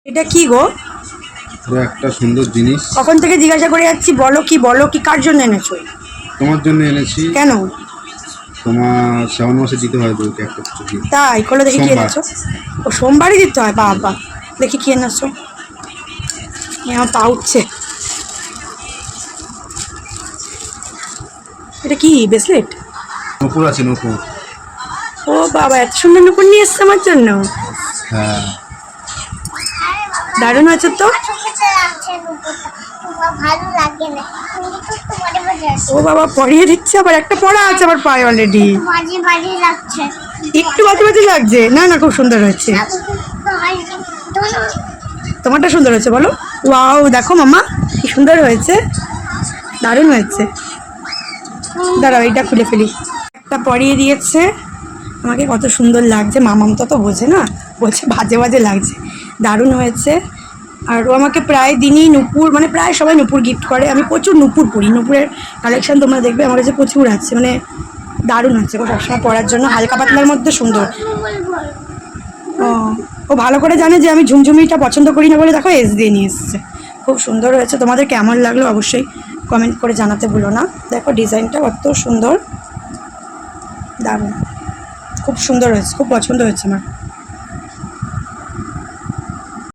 এটা কি গো? পুরো একটা সুন্দর জিনিস। কখন থেকে জিজ্ঞাসা করে যাচ্ছি, বলো কি কার জন্য এনেছো? তোমার জন্য এনেছি। কেন? তোমার শ্রাবণ মাসে দিতে হয় বলতে একটা কিছু দিন। তাই? খোলো দেখি কি এনেছো। ও সোমবারই দিতে হয়? বাবা, দেখি কি এনেছো। আমার পা উঠছে। এটা কি ব্রেসলেট? নুপুর আছে, নুপুর। ও বাবা, এত সুন্দর নুপুর নিয়ে এসছে আমার জন্য। হ্যাঁ, দারুণ হয়েছে তো। ও বাবা, পরিয়ে দিচ্ছে আবার। একটা পরা আছে আমার পায়ে অলরেডি। একটু বাজে বাজে লাগছে? না না, খুব সুন্দর হয়েছে। তোমারটা সুন্দর হয়েছে বলো। ওয়াও, দেখো মামা কি সুন্দর হয়েছে, দারুণ হয়েছে। দাঁড়াও, এইটা খুলে ফেলি। একটা পরিয়ে দিয়েছে আমাকে, কত সুন্দর লাগছে। মামাম তো বোঝে না, বলছে বাজে বাজে লাগছে। দারুণ হয়েছে। আর ও আমাকে প্রায় দিনই নুপুর, মানে প্রায় সবাই নুপুর গিফট করে। আমি প্রচুর নুপুর পরি, নুপুরের কালেকশন তোমরা দেখবে আমার কাছে প্রচুর আছে। মানে দারুণ হচ্ছে ও সবসময় পরার জন্য, হালকা পাতলার মধ্যে সুন্দর। ও ভালো করে জানে যে আমি ঝুমঝুমিটা পছন্দ করি না বলে দেখো এস দিয়ে নিয়ে এসছে। খুব সুন্দর হয়েছে। তোমাদের কেমন লাগলো অবশ্যই কমেন্ট করে জানাতে ভুলো না। দেখো ডিজাইনটা কত সুন্দর, দারুণ, খুব সুন্দর হয়েছে, খুব পছন্দ হয়েছে আমার।